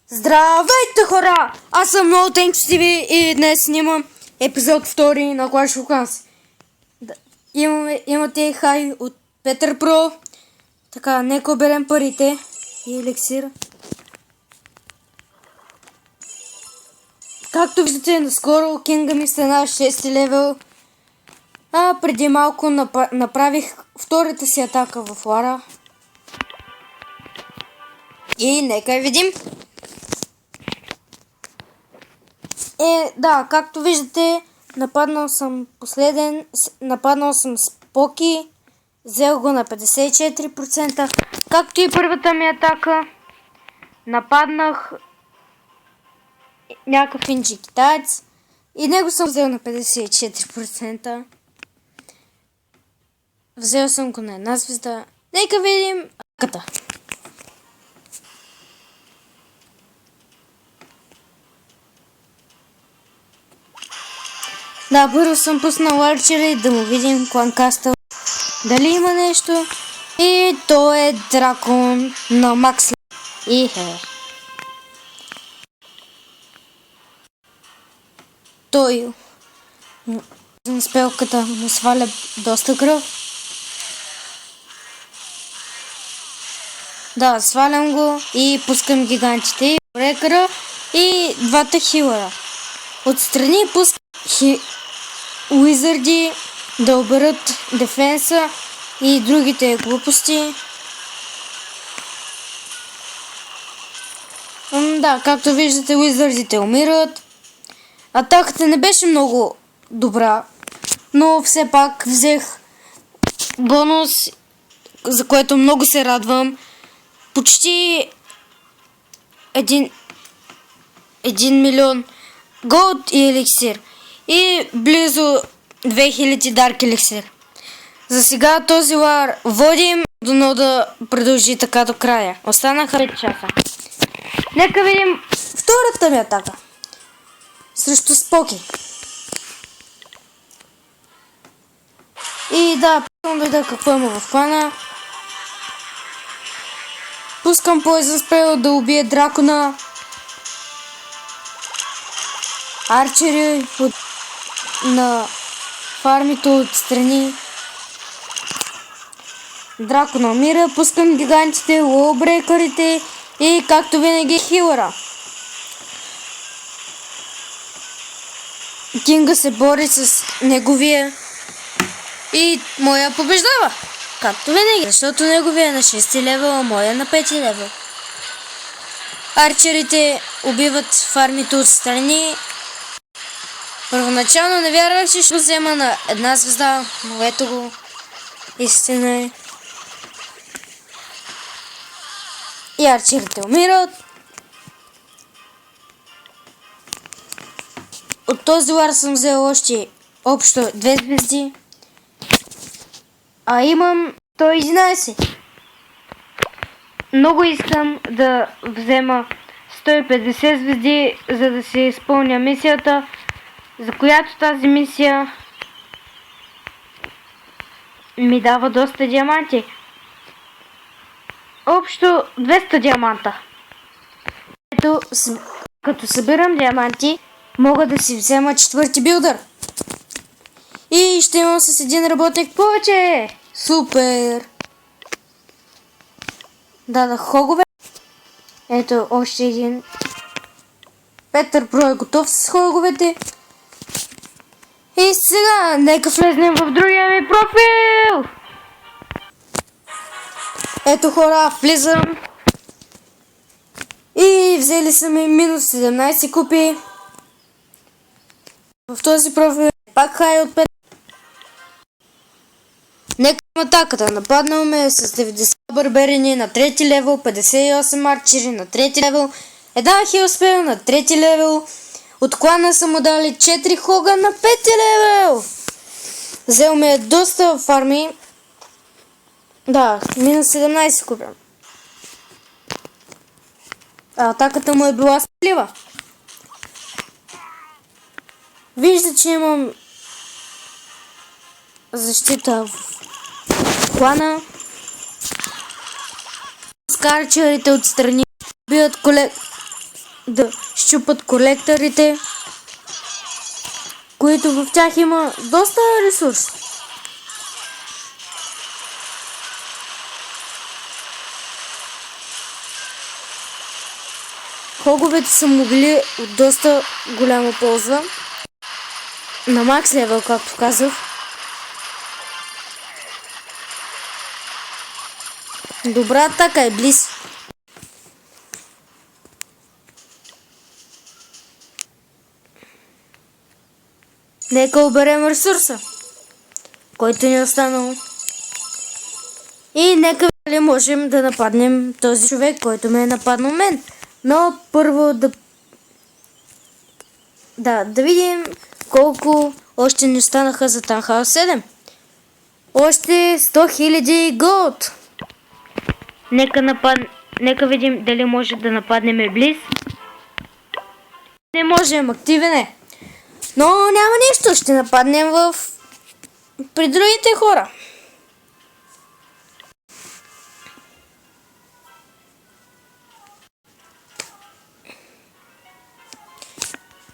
Здравейте, хора! Аз съм NoTanks TV и днес снимам епизод 2 на Clash of Clans. Имате хай от Петър Про. Така, нека оберем парите и еликсир. Както виждате, наскоро кинга ми стана 6 левел. Преди малко направих втората си атака в Лара. И нека видим. Да, както виждате, нападнал съм с Поки, взел го на 54%, както и първата ми атака, нападнах някакъв инджи китаец и него съм взел на 54%. Взел съм го на една звезда. Нека видим атаката. Да, първо съм пуснал арчери да му видим клан кастъл. Дали има нещо? И то е дракон на Макс. Той спелката му сваля доста кръв. Да, свалям го и пускам гигантите, рекъра и двата хилъра. Отстрани пускам уизарди да оберат дефенса и другите глупости. Да, както виждате, уизардите умират. Атаката не беше много добра, но все пак взех бонус, за което много се радвам. Почти 1 милион голд и еликсир. И близо 2000 дарк еликсир. За сега този лар водим, дано да продължи така до края. Останаха 5 часа. Нека видим втората ми атака. Срещу Споки. И да, пускам да видя какво има в клана. Пускам Poison Spell да убие дракона. Арчери на фармите отстрани. Дракона умира, пускам гигантите, лоубрейкърите и както винаги хилъра. Кинга се бори с неговия и моя побеждава. Както винаги, защото неговия е на 6 левел, а моя е на 5 левел. Арчерите убиват фармите отстрани. Първоначално не вярвах, че ще взема на една звезда, но ето го. Истина е. И арчерите умират. От този лар съм взел още общо 2 звезди. А имам 111. Много искам да взема 150 звезди, за да се изпълня мисията, за която тази мисия ми дава доста диаманти. Общо 200 диаманта. Ето, като събирам диаманти, мога да си взема 4-ти билдър. И ще имам с един работник повече. Супер! Дадах хогове. Ето още един. Петър Про е готов с хоговете. И сега нека влезнем в другия ми профил. Ето, хора, влизам. И взели са ми минус 17 купи. В този профил пак хай от 5. Нека атаката. Нападнал ме с 90 барберини на 3 левел, 58 арчери на 3 левел, една хилспел на 3 левел. От клана са му дали 4 хога на 5 левел. Взел ме доста фарми. Да, минус 17 купя. Атаката му е била сплива. Вижда, че имам защита в клана. Скарчерите отстрани бият да щупат колекторите, които в тях има доста ресурс. Хоговете са му били от доста голяма полза. На макс левел, както казах. Добра атака е близ. Нека оберем ресурса, който ни е останал. И нека ли можем да нападнем този човек, който ме е нападнал мен. Но първо да видим колко още ни останаха за Таунхаус 7. Още 100 000 голд. Нека видим дали може да нападнем близ. Не можем, активен е. Но няма нищо, ще нападнем при другите хора.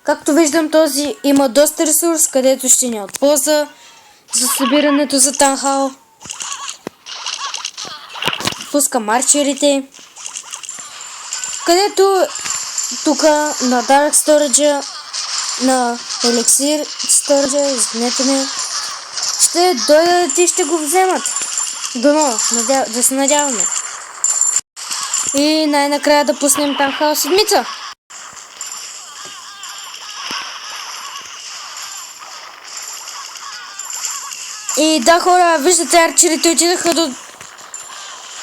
Както виждам, този има доста ресурс, където ще ни от полза за събирането за Таунхаул. Пускам арчерите, където тук на Dark Storage, на Elixir Storage, извинете ме, ще дойдат и ще го вземат. Дано, да се надяваме. И най-накрая да пуснем Таунхаул 7. И да, хора, виждате, арчерите отидаха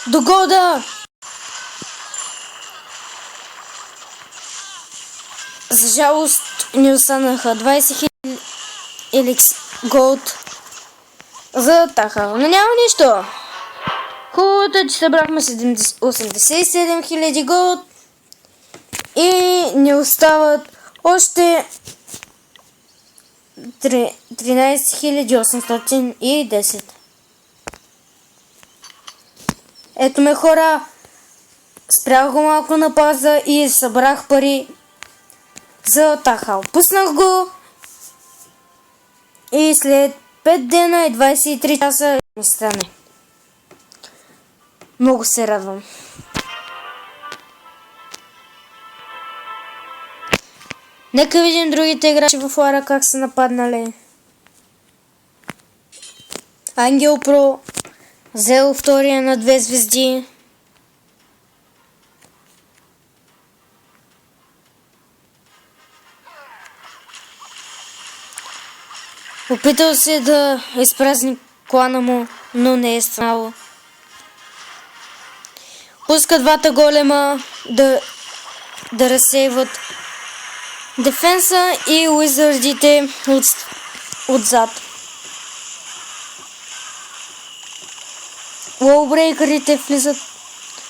до голда. За жалост ни останаха 20 000 голд за Таунхаул. Но няма нищо. Хубавото е, че събрахме 87 000 голд и ни остават още 13 810. Ето ме, хора, спрях го малко на паза и събрах пари за Таунхаул. Пуснах го и след 5 дена и 23 часа ми стане. Много се радвам. Нека видим другите играчи в Лара как са нападнали. Ангел Про взел втория на 2 звезди. Опитал се да изпразни клана му, но не е станало. Пуска двата голема да разсейват дефенса и уизардите отзад. Уолбрейкърите влизат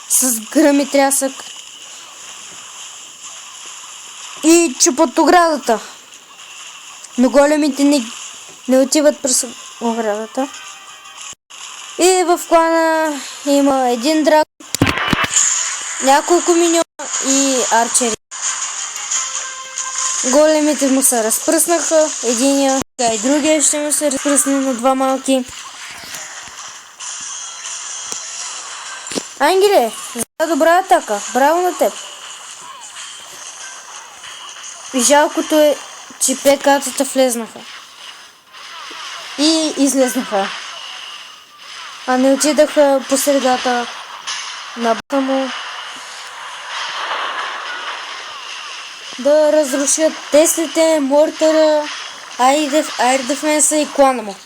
с гръм и трясък и чупат оградата. Но големите не отиват през оградата. И в клана има един драк, няколко миньона и арчери. Големите му се разпръснаха, единия, така и другия ще му се разпръсне на два малки. Ангеле, за добра атака, браво на теб. И жалкото е, че ПК-тата влезнаха и излезнаха, а не отидаха по средата на бата му да разрушат теслите, мортара, Air Defense и клана му.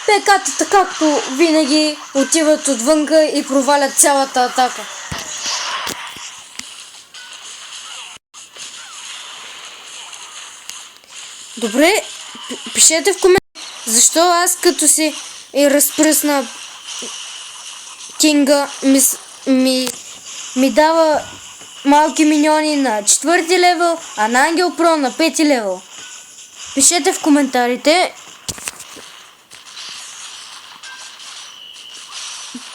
ПК-тата, както винаги, отиват отвънка и провалят цялата атака. Добре, пишете в коментарите защо аз като си разпръсна Кинга ми дава малки миньони на 4 левел, а на Ангел Про на 5 левел. Пишете в коментарите.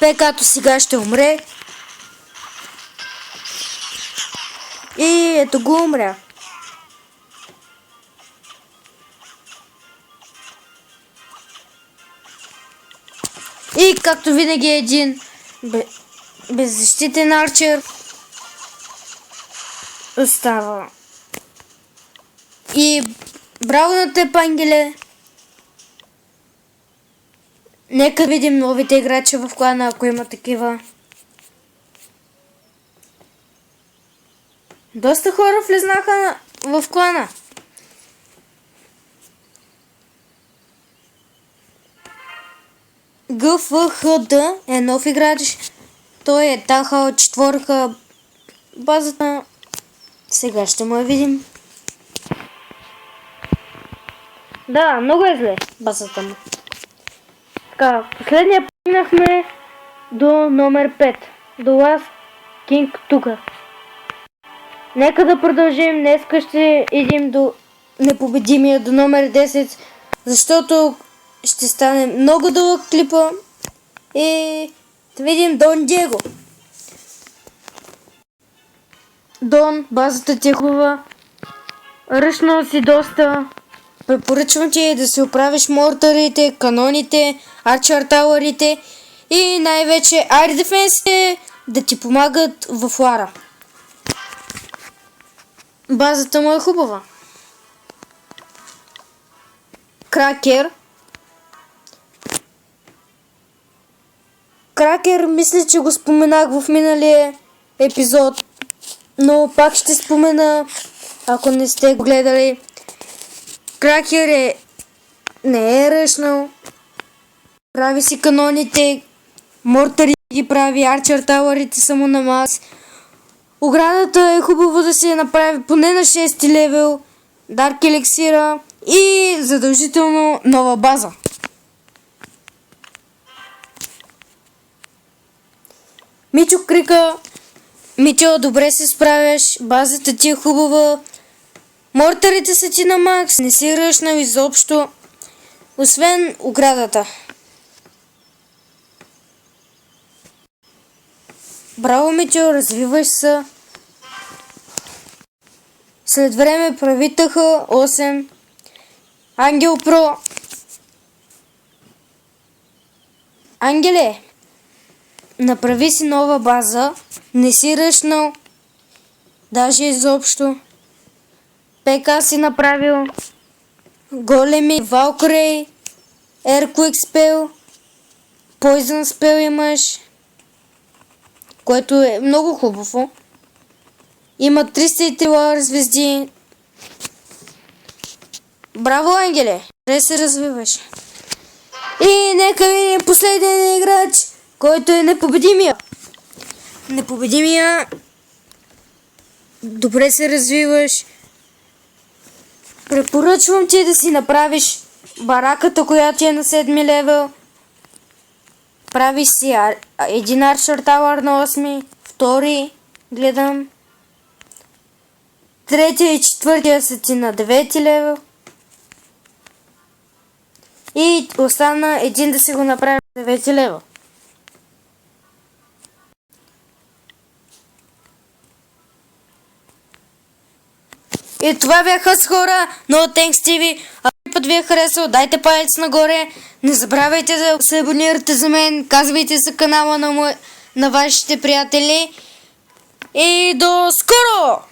ПК-то сега ще умре. И ето го умря. И както винаги един беззащитен арчер остава. И браво на теб, Ангеле! Нека видим новите играчи в клана, ако има такива. Доста хора влезнаха в клана. ГФХД е нов играч. Той е тахал четворка базата. Сега ще му я видим. Да, много е зле базата му. Така, последния пинахме до номер 5. До Last King тука. Нека да продължим. Днеска ще идем до непобедимия, до номер 10, защото ще стане много дълъг клипа. И да видим Дон Диего. Дон, базата ти е хубава. Ръчнал си доста. Препоръчвам ти да си оправиш мортарите, каноните, арчер тауърите и най-вече Air Defense да ти помагат в лара. Базата му е хубава. Кракер. Кракер, мисля, че го споменах в миналия епизод, но пак ще спомена, ако не сте го гледали. Кракер не е ръчнал. Прави си каноните, мортари ги прави, арчер тауърите са му на мас. Оградата е хубаво да се направи поне на 6 левел, Дарк еликсира и задължително нова база. Мичо крика: Мичо, добре се справяш, базата ти е хубава, мортарите са ти на макс, не си ръчнал изобщо, освен оградата. Браво, Мичо, развиваш се. След време правитаха 8. Ангел Про. Ангеле, направи си нова база. Не си ръчнал. Даже изобщо. ПК си направил. Големи, Valkyrie, Earthquake спел, Poison спел имаш, което е много хубаво. Има 303 лауър звезди. Браво, Ангеле! Трябва се развиваш. И нека видим последния играч, който е непобедимия. Непобедимия. Добре се развиваш. Препоръчвам ти да си направиш бараката, която е на 7 левел. Правиш си един арчер тауър на 8, втори гледам. Третия и четвъртия са ти на 9 левел. И остана един да си го направи на 9 левел. И това бяха с хора, но Thanks TV. Ако път ви е харесал, дайте палец нагоре. Не забравяйте да се абонирате за мен. Казвайте за канала на вашите приятели. И до скоро!